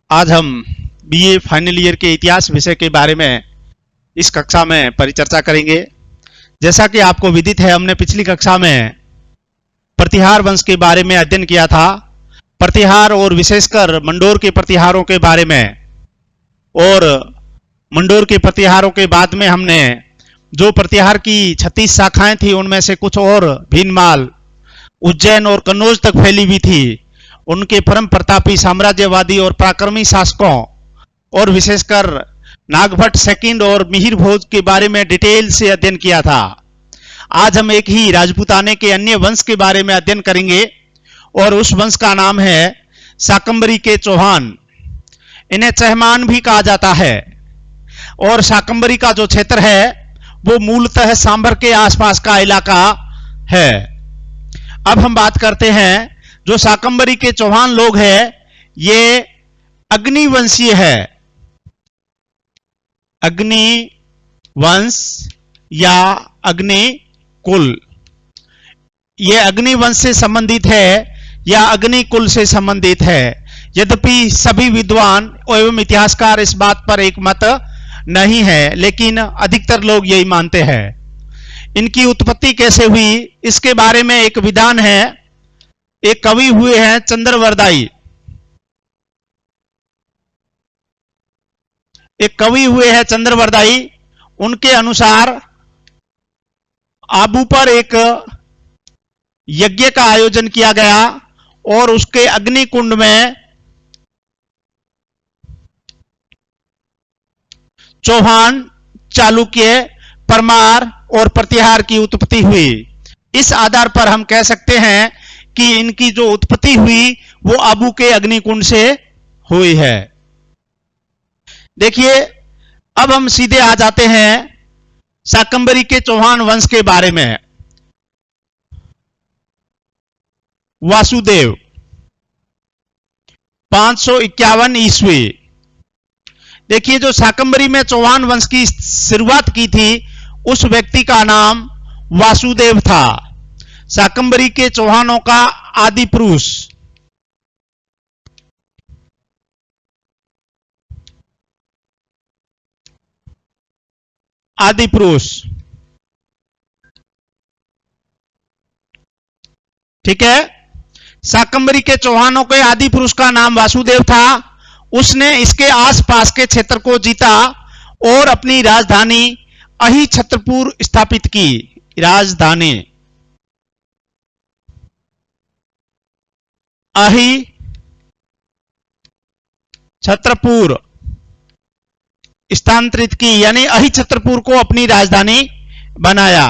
आज हम BA final year के इतिहास विषय के बारे में इस कक्षा में परिचर्चा करेंगे। जैसा कि आपको विदित है, हमने पिछली कक्षा में प्रतिहार वंश के बारे में अध्ययन किया था। प्रतिहार और विशेषकर मंडोर के प्रतिहारों के बारे में, और मंडोर के प्रतिहारों के बाद में हमने जो प्रतिहार की 36 शाखाएं थी उनमें से कुछ और भीनमाल उज्जैन और कन्नौज तक फैली हुई थी, उनके परम प्रतापी साम्राज्यवादी और पराक्रमी शासकों और विशेषकर नागभट्ट सेकंड और मिहिर भोज के बारे में डिटेल से अध्ययन किया था। आज हम एक ही राजपूताने के अन्य वंश के बारे में अध्ययन करेंगे और उस वंश का नाम है शाकंभरी के चौहान। इन्हें चहमान भी कहा जाता है और शाकंभरी का जो क्षेत्र है वो मूलतः सांभर के आसपास का इलाका है। अब हम बात करते हैं, जो शाकंभरी के चौहान लोग हैं ये अग्निवंशीय है। अग्नि वंश या अग्नि कुल, ये अग्निवंश से संबंधित है या अग्नि कुल से संबंधित है। यद्यपि सभी विद्वान एवं इतिहासकार इस बात पर एक मत नहीं है, लेकिन अधिकतर लोग यही मानते हैं। इनकी उत्पत्ति कैसे हुई इसके बारे में एक विधान है। एक कवि हुए हैं चंद्रवरदाई। एक कवि हुए हैं चंद्रवरदाई। उनके अनुसार आबू पर एक यज्ञ का आयोजन किया गया और उसके अग्निकुंड में चौहान, चालुक्य, परमार और प्रतिहार की उत्पत्ति हुई। इस आधार पर हम कह सकते हैं कि इनकी जो उत्पत्ति हुई वो आबू के अग्निकुंड से हुई है। देखिए, अब हम सीधे आ जाते हैं शाकंभरी के चौहान वंश के बारे में। वासुदेव 551 ईस्वी। देखिए, जो शाकंभरी में चौहान वंश की शुरुआत की थी उस व्यक्ति का नाम वासुदेव था। शाकंभरी के चौहानों का आदि पुरुष। आदि पुरुष, ठीक है। शाकंभरी के चौहानों के आदि पुरुष का नाम वासुदेव था। उसने इसके आसपास के क्षेत्र को जीता और अपनी राजधानी अहि छत्रपुर स्थापित की। राजधानी अहि छत्रपुर स्थानांतरित की, यानी अहि छत्रपुर को अपनी राजधानी बनाया।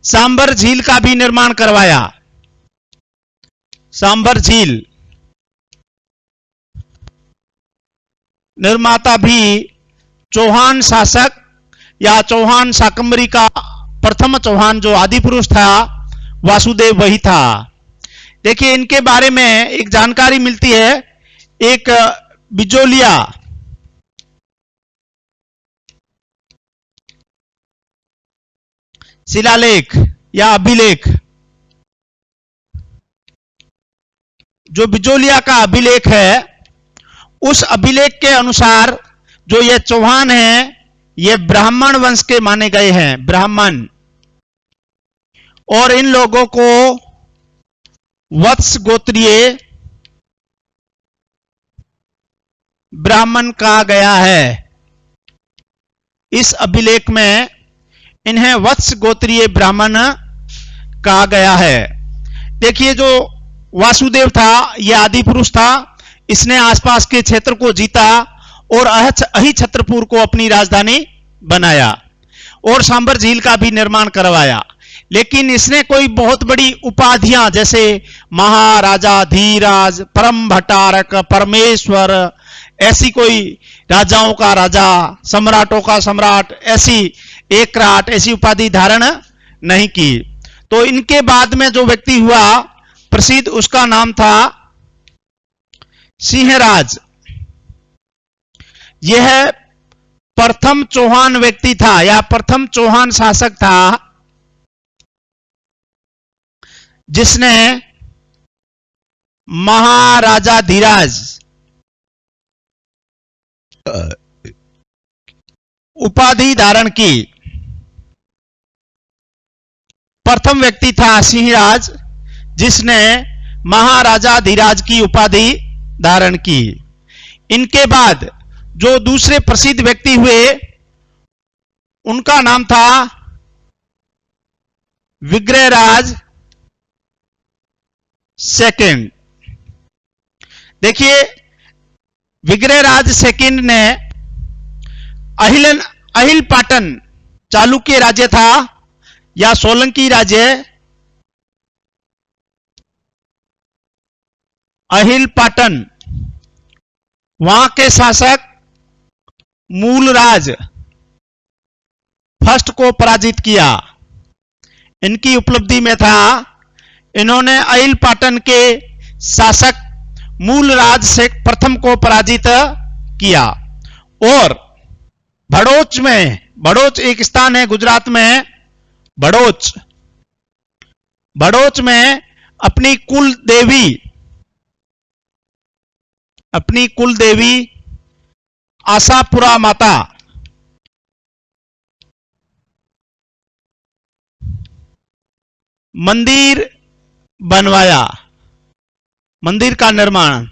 सांभर झील का भी निर्माण करवाया। सांभर झील निर्माता भी चौहान शासक या चौहान शाकंभरी का प्रथम चौहान जो आदि पुरुष था वासुदेव वही था। देखिए, इनके बारे में एक जानकारी मिलती है। एक बिजोलिया शिलालेख या अभिलेख, जो बिजोलिया का अभिलेख है, उस अभिलेख के अनुसार जो ये चौहान हैं ये ब्राह्मण वंश के माने गए हैं। ब्राह्मण, और इन लोगों को वत्स गोत्रीय ब्राह्मण कहा गया है। इस अभिलेख में इन्हें वत्स गोत्रीय ब्राह्मण कहा गया है। देखिए, जो वासुदेव था यह आदि पुरुष था। इसने आसपास के क्षेत्र को जीता और अहि छत्रपुर को अपनी राजधानी बनाया और सांभर झील का भी निर्माण करवाया। लेकिन इसने कोई बहुत बड़ी उपाधियां जैसे महाराजा धीराज, परम भट्टारक, परमेश्वर, ऐसी कोई राजाओं का राजा, सम्राटों का सम्राट, ऐसी एकराट, ऐसी उपाधि धारण नहीं की। तो इनके बाद में जो व्यक्ति हुआ प्रसिद्ध, उसका नाम था सिंहराज। यह प्रथम चौहान व्यक्ति था या प्रथम चौहान शासक था जिसने महाराजा धीराज उपाधि धारण की। प्रथम व्यक्ति था सिंहराज, जिसने महाराजा धीराज की उपाधि धारण की। इनके बाद जो दूसरे प्रसिद्ध व्यक्ति हुए, उनका नाम था विग्रहराज सेकंड। देखिए, विग्रहराज सेकंड ने अहिल पाटन चालुक्य राज्य था या सोलंकी राज्य, अहिल पाटन, वहां के शासक मूलराज फर्स्ट को पराजित किया। इनकी उपलब्धि में था, इन्होंने अहिल पाटन के शासक मूलराज से प्रथम को पराजित किया। और भड़ोच में, भड़ोच एक स्थान है गुजरात में, भड़ोच में अपनी कुल देवी आशापुरा माता मंदिर बनवाया, मंदिर का निर्माण।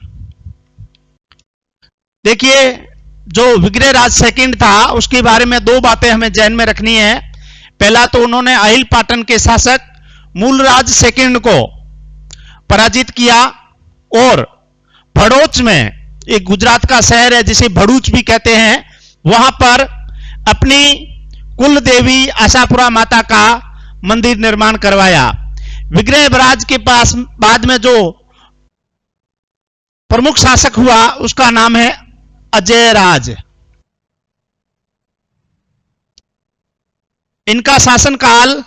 देखिए, जो विग्रहराज सेकंड था, उसके बारे में दो बातें हमें ध्यान में रखनी है। पहला तो उन्होंने अहिल पाटन के शासक मूलराज सेकंड को पराजित किया, और भड़ोच में, एक गुजरात का शहर है जिसे भड़ूच भी कहते हैं, वहां पर अपनी कुल देवी आशापुरा माता का मंदिर निर्माण करवाया। विग्रहराज के पास बाद में जो प्रमुख शासक हुआ, उसका नाम है अजयराज। इनका शासनकाल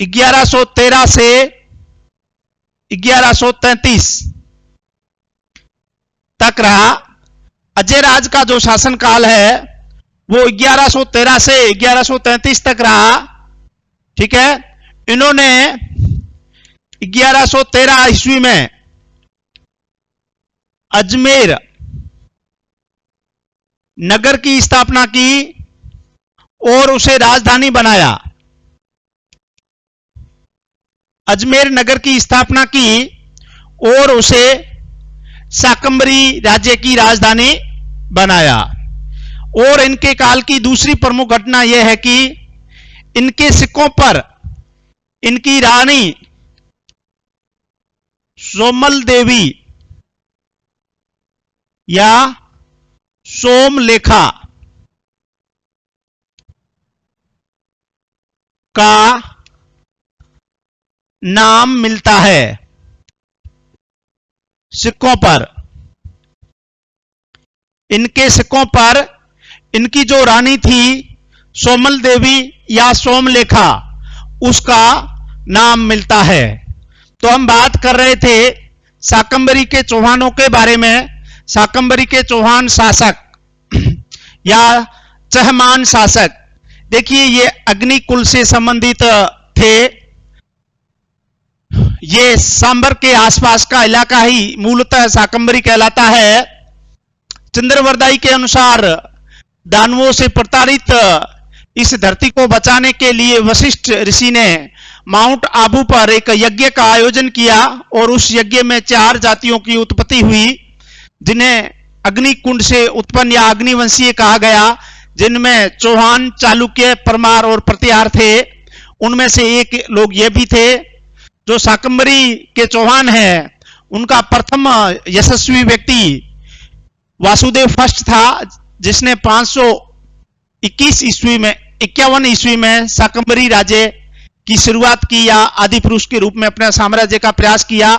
1113 से 1133 तक रहा। अजयराज का जो शासनकाल है वो 1113 से 1133 तक रहा। ठीक है, इन्होंने 1113 ईस्वी में अजमेर नगर की स्थापना की और उसे राजधानी बनाया। अजमेर नगर की स्थापना की और उसे शाकंभरी राज्य की राजधानी बनाया। और इनके काल की दूसरी प्रमुख घटना यह है कि इनके सिक्कों पर इनकी रानी सोमल देवी या सोमलेखा का नाम मिलता है। सिक्कों पर, इनके सिक्कों पर इनकी जो रानी थी सोमल देवी या सोमलेखा, उसका नाम मिलता है। तो हम बात कर रहे थे शाकंभरी के चौहानों के बारे में। शाकंभरी के चौहान शासक या चहमान शासक, देखिए ये अग्नि कुल से संबंधित थे। ये सांबर के आसपास का इलाका ही मूलतः शाकंभरी कहलाता है। चंद्रवरदाई के अनुसार दानवों से प्रताड़ित इस धरती को बचाने के लिए वशिष्ठ ऋषि ने माउंट आबू पर एक यज्ञ का आयोजन किया, और उस यज्ञ में 4 जातियों की उत्पत्ति हुई, जिन्हें अग्निकुंड से उत्पन्न या अग्निवंशीय कहा गया, जिनमें चौहान, चालुक्य, परमार और प्रतिहार थे। उनमें से एक लोग ये भी थे। जो शाकंभरी के चौहान हैं, उनका प्रथम यशस्वी व्यक्ति वासुदेव फर्स्ट था, जिसने 521 ईस्वी में 51 ईस्वी में शाकंभरी राज्य की शुरुआत की या आदि पुरुष के रूप में अपने साम्राज्य का प्रयास किया।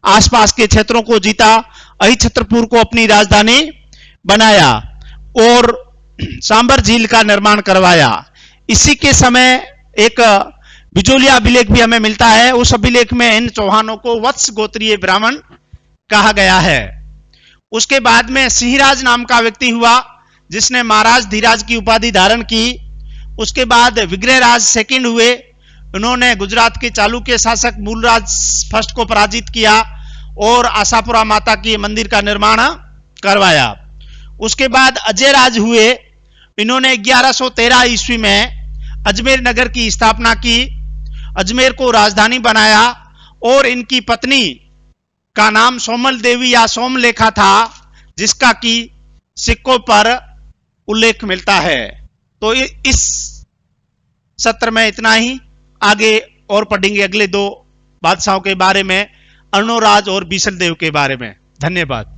आसपास के क्षेत्रों को जीता, अहिछत्रपुर को अपनी राजधानी बनाया और सांबर झील का निर्माण करवाया। इसी के समय एक बिजोलिया अभिलेख भी हमें मिलता है। उस अभिलेख में इन चौहानों को वत्स गोत्रीय ब्राह्मण कहा गया है। उसके बाद में सिंहराज नाम का व्यक्ति हुआ, जिसने महाराज धीराज की उपाधि धारण की। उसके बाद विग्रहराज सेकंड हुए। उन्होंने गुजरात के चालुक्य शासक मूलराज फर्स्ट को पराजित किया और आशापुरा माता की मंदिर का निर्माण करवाया। उसके बाद अजय राज हुए, इन्होंने 1113 ईस्वी में अजमेर नगर की स्थापना की, अजमेर को राजधानी बनाया और इनकी पत्नी का नाम सोमल देवी या सोमलेखा था, जिसका कि सिक्कों पर उल्लेख मिलता है। तो इस सत्र में इतना ही, आगे और पढ़ेंगे अगले दो बादशाहों के बारे में, अर्णोराज और बीसलदेव के बारे में। धन्यवाद।